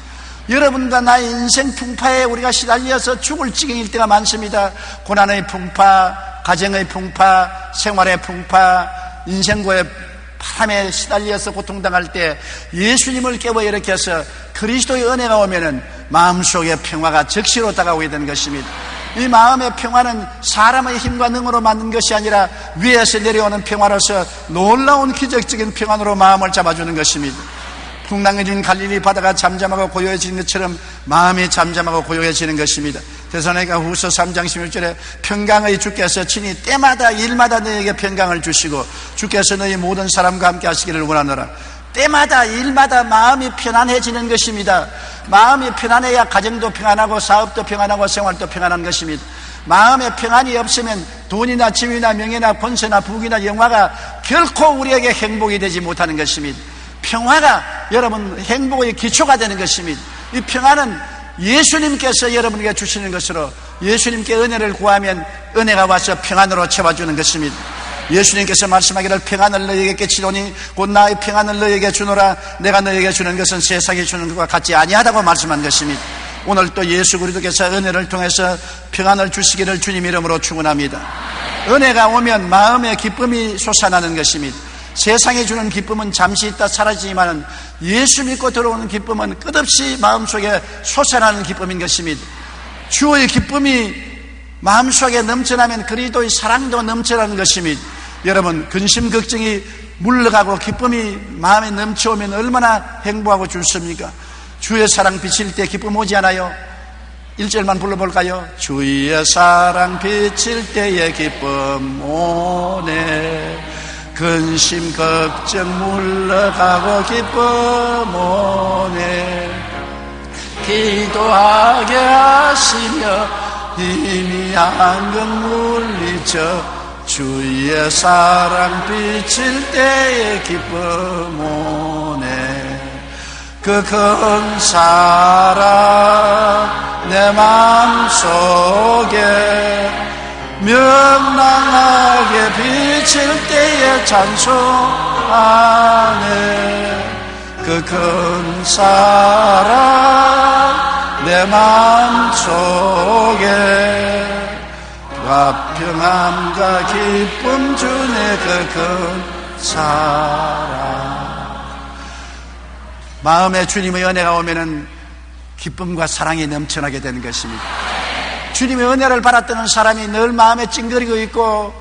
여러분과 나의 인생 풍파에 우리가 시달려서 죽을 지경일 때가 많습니다. 고난의 풍파, 가정의 풍파, 생활의 풍파, 인생고의 바람에 시달려서 고통당할 때 예수님을 깨워 일으켜서 그리스도의 은혜가 오면은 마음속에 평화가 즉시로 다가오게 되는 것입니다. 이 마음의 평화는 사람의 힘과 능으로 만든 것이 아니라 위에서 내려오는 평화로서 놀라운 기적적인 평안으로 마음을 잡아주는 것입니다. 풍랑해진 갈릴리 바다가 잠잠하고 고요해지는 것처럼 마음이 잠잠하고 고요해지는 것입니다. 데살로니가 후서 3장 16절에 평강의 주께서 친히 때마다 일마다 너에게 평강을 주시고 주께서 너희 모든 사람과 함께 하시기를 원하노라. 때마다 일마다 마음이 편안해지는 것입니다. 마음이 편안해야 가정도 평안하고 사업도 평안하고 생활도 평안한 것입니다. 마음에 평안이 없으면 돈이나 지위나 명예나 권세나 부귀나 영화가 결코 우리에게 행복이 되지 못하는 것입니다. 평화가 여러분 행복의 기초가 되는 것입니다. 이 평화는 예수님께서 여러분에게 주시는 것으로 예수님께 은혜를 구하면 은혜가 와서 평안으로 채워주는 것입니다. 예수님께서 말씀하기를 평안을 너희에게 끼치노니 곧 나의 평안을 너희에게 주노라. 내가 너희에게 주는 것은 세상이 주는 것과 같지 아니하다고 말씀한 것입니다. 오늘 또 예수 그리스도께서 은혜를 통해서 평안을 주시기를 주님 이름으로 축원합니다. 은혜가 오면 마음의 기쁨이 솟아나는 것입니다. 세상이 주는 기쁨은 잠시 있다 사라지지만 예수 믿고 들어오는 기쁨은 끝없이 마음속에 솟아나는 기쁨인 것입니다. 주의 기쁨이 마음속에 넘쳐나면 그리스도의 사랑도 넘쳐나는 것입니다. 여러분, 근심 걱정이 물러가고 기쁨이 마음에 넘쳐오면 얼마나 행복하고 좋습니까? 주의 사랑 비칠 때 기쁨 오지 않아요? 1절만 불러볼까요? 주의 사랑 비칠 때에 기쁨 오네. 근심 걱정 물러가고 기쁨 오네. 기도하게 하시며 희미한 것 물리쳐 주의 사랑 비칠 때에 기쁨 오네. 그 큰 사랑 내 마음속에 명랑하게 비칠 때에 찬송하네. 그 큰 사랑 내 마음속에 화평함과 기쁨 주네. 그 큰 사랑. 마음에 주님의 은혜가 오면은 기쁨과 사랑이 넘쳐나게 되는 것입니다. 주님의 은혜를 받았던 사람이 늘 마음에 찡그리고 있고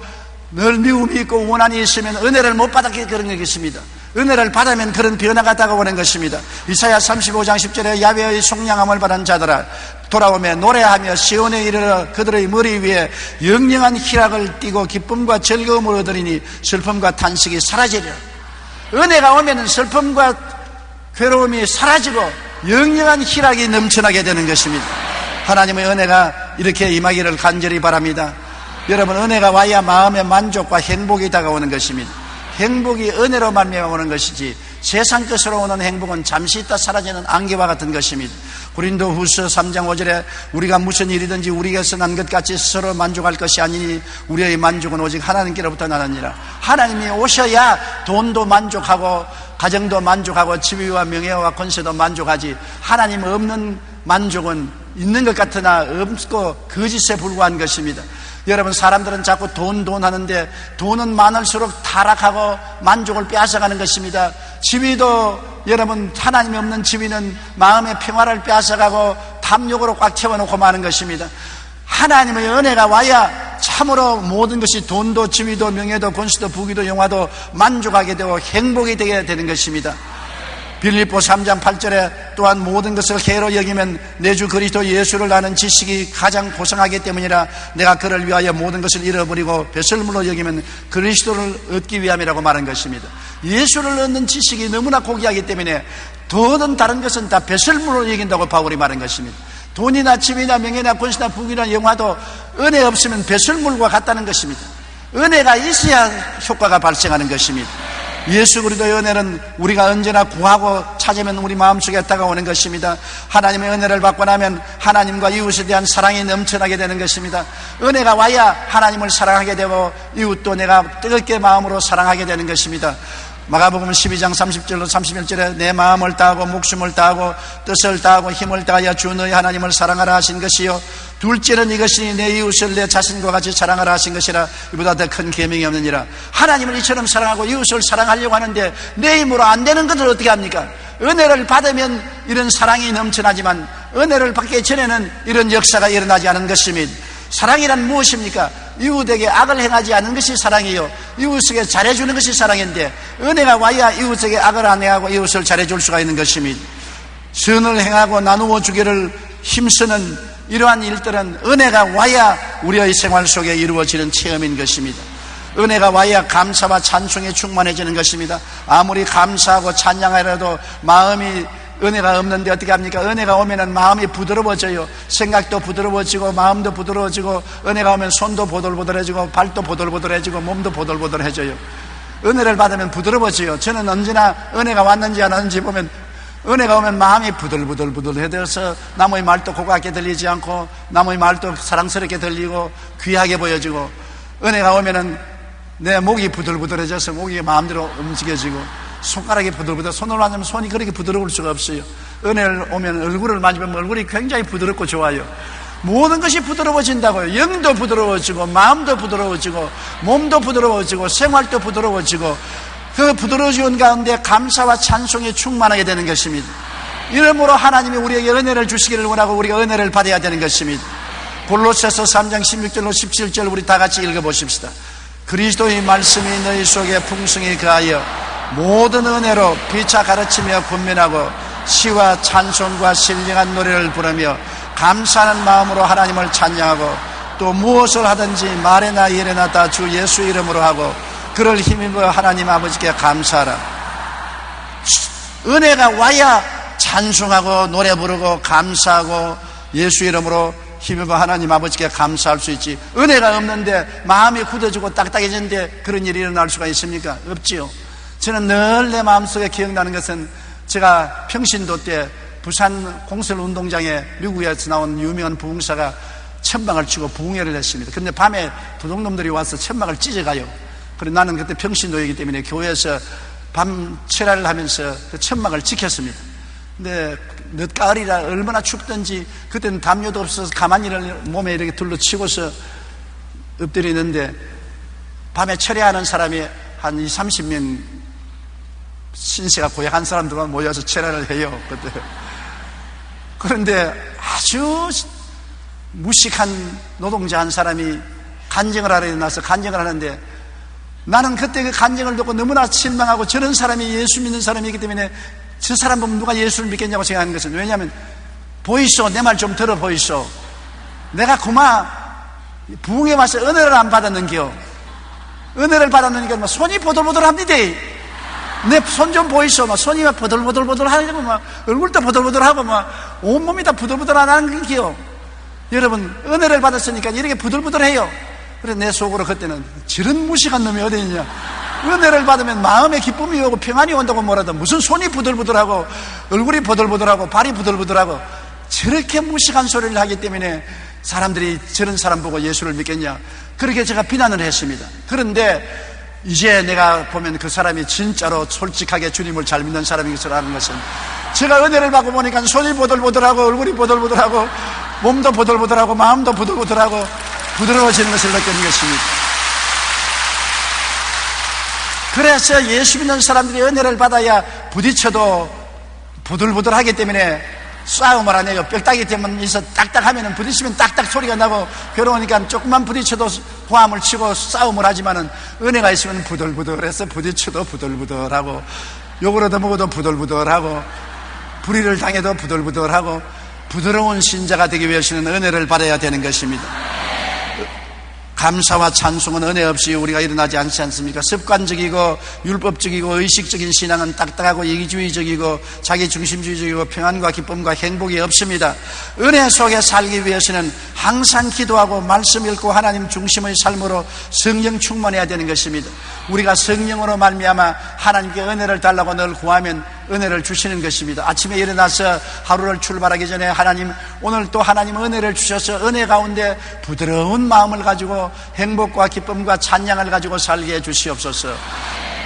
늘 미움이 있고 원한이 있으면 은혜를 못 받았기 그런 것입니다. 은혜를 받으면 그런 변화가 다가오는 것입니다. 이사야 35장 10절에 야훼의 속량함을 받은 자들아 돌아오며 노래하며 시온에 이르러 그들의 머리 위에 영영한 희락을 띠고 기쁨과 즐거움을 얻으리니 슬픔과 탄식이 사라지리라. 은혜가 오면 슬픔과 괴로움이 사라지고 영영한 희락이 넘쳐나게 되는 것입니다. 하나님의 은혜가 이렇게 임하기를 간절히 바랍니다. 여러분, 은혜가 와야 마음의 만족과 행복이 다가오는 것입니다. 행복이 은혜로 말미암아 오는 것이지 세상 것으로 오는 행복은 잠시 있다 사라지는 안개와 같은 것입니다. 고린도후서 3장 5절에 우리가 무슨 일이든지 우리에게서 난 것 같이 서로 만족할 것이 아니니 우리의 만족은 오직 하나님께로부터 나느니라. 하나님이 오셔야 돈도 만족하고 가정도 만족하고 지위와 명예와 권세도 만족하지, 하나님 없는 만족은 있는 것 같으나 없고 거짓에 불과한 것입니다. 여러분, 사람들은 자꾸 돈 하는데 돈은 많을수록 타락하고 만족을 빼앗아가는 것입니다. 지위도 여러분, 하나님이 없는 지위는 마음의 평화를 빼앗아가고 탐욕으로 꽉 채워놓고 마는 것입니다. 하나님의 은혜가 와야 참으로 모든 것이 돈도 지위도 명예도 권세도 부귀도 영화도 만족하게 되고 행복이 되게 되는 것입니다. 빌립보 3장 8절에 또한 모든 것을 해로 여기면 내 주 그리스도 예수를 아는 지식이 가장 고상하기 때문이라. 내가 그를 위하여 모든 것을 잃어버리고 배설물로 여기면 그리스도를 얻기 위함이라고 말한 것입니다. 예수를 얻는 지식이 너무나 고귀하기 때문에 더는 다른 것은 다 배설물로 여긴다고 바울이 말한 것입니다. 돈이나 집이나 명예나 권세나 부귀나 영화도 은혜 없으면 배설물과 같다는 것입니다. 은혜가 있어야 효과가 발생하는 것입니다. 예수 그리스도의 은혜는 우리가 언제나 구하고 찾으면 우리 마음속에 다가오는 것입니다. 하나님의 은혜를 받고 나면 하나님과 이웃에 대한 사랑이 넘쳐나게 되는 것입니다. 은혜가 와야 하나님을 사랑하게 되고 이웃도 내가 뜨겁게 마음으로 사랑하게 되는 것입니다. 마가복음 12장 30절로 31절에 내 마음을 다하고 목숨을 다하고 뜻을 다하고 힘을 다하여 주 너희 하나님을 사랑하라 하신 것이요 둘째는 이것이니 내 이웃을 내 자신과 같이 사랑하라 하신 것이라. 이보다 더 큰 계명이 없느니라. 하나님을 이처럼 사랑하고 이웃을 사랑하려고 하는데 내 힘으로 안 되는 것을 어떻게 합니까? 은혜를 받으면 이런 사랑이 넘쳐나지만 은혜를 받기 전에는 이런 역사가 일어나지 않은 것입니다. 사랑이란 무엇입니까? 이웃에게 악을 행하지 않는 것이 사랑이요 이웃에게 잘해주는 것이 사랑인데, 은혜가 와야 이웃에게 악을 안 행하고 이웃을 잘해줄 수가 있는 것입니다. 선을 행하고 나누어 주기를 힘쓰는 이러한 일들은 은혜가 와야 우리의 생활 속에 이루어지는 체험인 것입니다. 은혜가 와야 감사와 찬송에 충만해지는 것입니다. 아무리 감사하고 찬양하라도 마음이 은혜가 없는데 어떻게 합니까? 은혜가 오면은 마음이 부드러워져요. 생각도 부드러워지고 마음도 부드러워지고, 은혜가 오면 손도 보들보들해지고 발도 보들보들해지고 몸도 보들보들해져요. 은혜를 받으면 부드러워져요. 저는 언제나 은혜가 왔는지 안 왔는지 보면 은혜가 오면 마음이 부들부들부들해져서 남의 말도 고깝게 들리지 않고 남의 말도 사랑스럽게 들리고 귀하게 보여지고, 은혜가 오면은 내 목이 부들부들해져서 목이 마음대로 움직여지고 손가락이 부들부들, 손을 만지면 손이 그렇게 부드러울 수가 없어요. 은혜를 오면 얼굴을 만지면 얼굴이 굉장히 부드럽고 좋아요. 모든 것이 부드러워진다고요. 영도 부드러워지고 마음도 부드러워지고 몸도 부드러워지고 생활도 부드러워지고 그 부드러운 가운데 감사와 찬송이 충만하게 되는 것입니다. 이러므로 하나님이 우리에게 은혜를 주시기를 원하고 우리가 은혜를 받아야 되는 것입니다. 골로새서 3장 16절로 17절 우리 다 같이 읽어보십시다. 그리스도의 말씀이 너희 속에 풍성히 거하여 모든 은혜로 피차 가르치며 권면하고 시와 찬송과 신령한 노래를 부르며 감사하는 마음으로 하나님을 찬양하고 또 무엇을 하든지 말에나 일에나 다 주 예수 이름으로 하고 그를 힘입어 하나님 아버지께 감사하라. 은혜가 와야 찬송하고 노래 부르고 감사하고 예수 이름으로 힘입어 하나님 아버지께 감사할 수 있지. 은혜가 없는데 마음이 굳어지고 딱딱해지는데 그런 일이 일어날 수가 있습니까? 없지요. 저는 늘 내 마음속에 기억나는 것은 제가 평신도 때 부산 공설운동장에 미국에서 나온 유명한 부흥사가 천막을 치고 부흥회를 했습니다. 그런데 밤에 도둑놈들이 와서 천막을 찢어가요. 그래서 나는 그때 평신도이기 때문에 교회에서 밤 철야를 하면서 그 천막을 지켰습니다. 근데 늦가을이라 얼마나 춥든지 그때는 담요도 없어서 가만히 몸에 이렇게 둘러치고서 엎드리는데 밤에 철야하는 사람이 한 20, 30명 신세가 고약한 사람들만 모여서 철야를 해요. 그때. 그런데 아주 무식한 노동자 한 사람이 간증을 하러 일어나서 간증을 하는데 나는 그때 그 간증을 듣고 너무나 실망하고 저런 사람이 예수 믿는 사람이기 때문에 저 사람 보면 누가 예수를 믿겠냐고 생각하는 것은 왜냐하면 보이소 내 말 좀 들어 보이소 내가 그만 부흥에 와서 은혜를 안 받았는겨 은혜를 받았는겨 막 손이 보들보들합니다 내 손 좀 보이소 막 손이 막 보들보들보들 하고 막 얼굴도 보들보들하고 막 온몸이 다 부들부들하는 게요 여러분 은혜를 받았으니까 이렇게 부들부들해요 그래서 내 속으로 그때는 저런 무식한 놈이 어디 있냐 은혜를 받으면 마음에 기쁨이 오고 평안이 온다고 뭐라도 무슨 손이 부들부들하고 얼굴이 부들부들하고 발이 부들부들하고 저렇게 무식한 소리를 하기 때문에 사람들이 저런 사람 보고 예수를 믿겠냐 그렇게 제가 비난을 했습니다. 그런데 이제 내가 보면 그 사람이 진짜로 솔직하게 주님을 잘 믿는 사람인 것을 아는 것은 제가 은혜를 받고 보니까 손이 보들보들하고 얼굴이 보들보들하고 몸도 보들보들하고 마음도 보들보들하고 부드러워지는 것을 느끼는 것입니다. 그래서 예수 믿는 사람들이 은혜를 받아야 부딪혀도 부들부들하기 때문에 싸움을 안 해요. 뼈다귀 때문에 있어 딱딱하면 부딪히면 딱딱 소리가 나고 괴로우니까 조금만 부딪혀도 고함을 치고 싸움을 하지만은 은혜가 있으면 부들부들해서 부딪혀도 부들부들하고 욕을 얻어먹어도 부들부들하고 불의를 당해도 부들부들하고 부드러운 신자가 되기 위해서는 은혜를 받아야 되는 것입니다. 감사와 찬송은 은혜 없이 우리가 일어나지 않지 않습니까? 습관적이고 율법적이고 의식적인 신앙은 딱딱하고 이기주의적이고 자기중심주의적이고 평안과 기쁨과 행복이 없습니다. 은혜 속에 살기 위해서는 항상 기도하고 말씀 읽고 하나님 중심의 삶으로 성령 충만해야 되는 것입니다. 우리가 성령으로 말미암아 하나님께 은혜를 달라고 늘 구하면 은혜를 주시는 것입니다. 아침에 일어나서 하루를 출발하기 전에 하나님 오늘 또 하나님 은혜를 주셔서 은혜 가운데 부드러운 마음을 가지고 행복과 기쁨과 찬양을 가지고 살게 해 주시옵소서.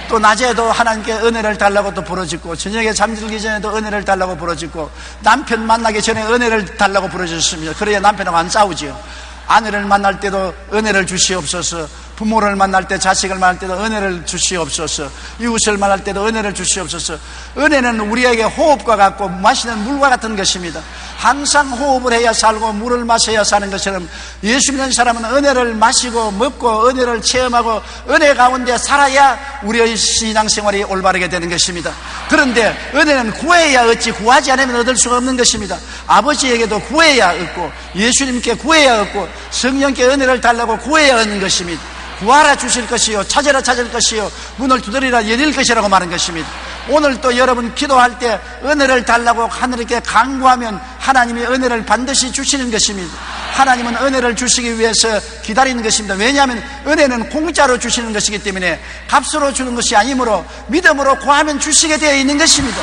또 낮에도 하나님께 은혜를 달라고 또 부르짖고 저녁에 잠들기 전에도 은혜를 달라고 부르짖고 남편 만나기 전에 은혜를 달라고 부르짖습니다. 그래야 남편하고 안 싸우지요. 아내를 만날 때도 은혜를 주시옵소서. 부모를 만날 때 자식을 만날 때도 은혜를 주시옵소서. 이웃을 만날 때도 은혜를 주시옵소서. 은혜는 우리에게 호흡과 같고 마시는 물과 같은 것입니다. 항상 호흡을 해야 살고 물을 마셔야 사는 것처럼 예수 믿는 사람은 은혜를 마시고 먹고 은혜를 체험하고 은혜 가운데 살아야 우리의 신앙생활이 올바르게 되는 것입니다. 그런데 은혜는 구해야 얻지 구하지 않으면 얻을 수가 없는 것입니다. 아버지에게도 구해야 얻고 예수님께 구해야 얻고 성령께 은혜를 달라고 구해야 얻는 것입니다. 구하라 주실 것이요 찾으라 찾을 것이요 문을 두드리라 열릴 것이라고 말한 것입니다. 오늘 또 여러분 기도할 때 은혜를 달라고 하늘께 간구하면 하나님이 은혜를 반드시 주시는 것입니다. 하나님은 은혜를 주시기 위해서 기다리는 것입니다. 왜냐하면 은혜는 공짜로 주시는 것이기 때문에 값으로 주는 것이 아니므로 믿음으로 구하면 주시게 되어 있는 것입니다.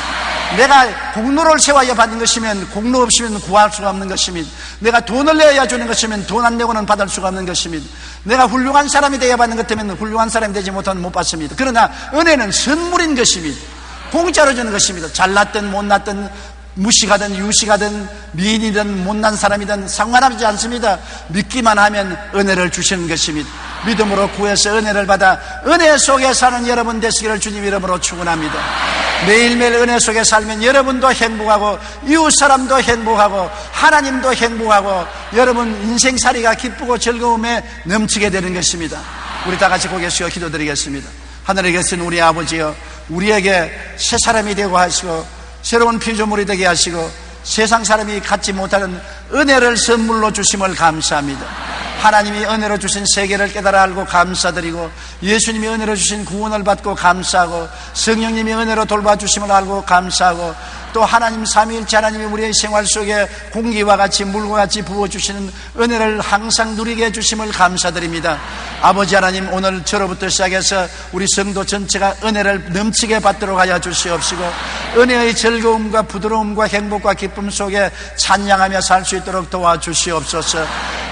내가 공로를 세워야 받는 것이면 공로 없이면 구할 수가 없는 것입니다. 내가 돈을 내야 주는 것이면 돈 안 내고는 받을 수가 없는 것입니다. 내가 훌륭한 사람이 되어야 받는 것 때문에 훌륭한 사람이 되지 못하면 못 받습니다. 그러나 은혜는 선물인 것입니다. 공짜로 주는 것입니다. 잘났든 못났든 무식하든 유식하든 미인이든 못난 사람이든 상관하지 않습니다. 믿기만 하면 은혜를 주시는 것입니다. 믿음으로 구해서 은혜를 받아 은혜 속에 사는 여러분 되시기를 주님 이름으로 축원합니다. 매일매일 은혜 속에 살면 여러분도 행복하고 이웃 사람도 행복하고 하나님도 행복하고 여러분 인생살이가 기쁘고 즐거움에 넘치게 되는 것입니다. 우리 다 같이 고개 숙여 기도드리겠습니다. 하늘에 계신 우리 아버지여, 우리에게 새 사람이 되고 하시고 새로운 피조물이 되게 하시고 세상 사람이 갖지 못하는 은혜를 선물로 주심을 감사합니다. 하나님이 은혜로 주신 세계를 깨달아 알고 감사드리고 예수님이 은혜로 주신 구원을 받고 감사하고 성령님이 은혜로 돌봐주심을 알고 감사하고 또 하나님 삼위일체 하나님이 우리의 생활 속에 공기와 같이 물과 같이 부어주시는 은혜를 항상 누리게 해주심을 감사드립니다. 아버지 하나님, 오늘 저로부터 시작해서 우리 성도 전체가 은혜를 넘치게 받도록 하여 주시옵시고 은혜의 즐거움과 부드러움과 행복과 기쁨 속에 찬양하며 살 수 있도록 도와주시옵소서.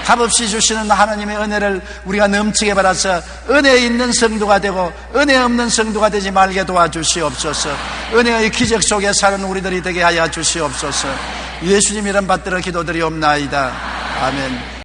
값없이 주시는 하나님의 은혜를 우리가 넘치게 받아서 은혜 있는 성도가 되고 은혜 없는 성도가 되지 말게 도와주시옵소서. 은혜의 기적 속에 사는 우리들이 되게 하여 주시옵소서. 예수님 이름 받들어 기도드리옵나이다. 아멘.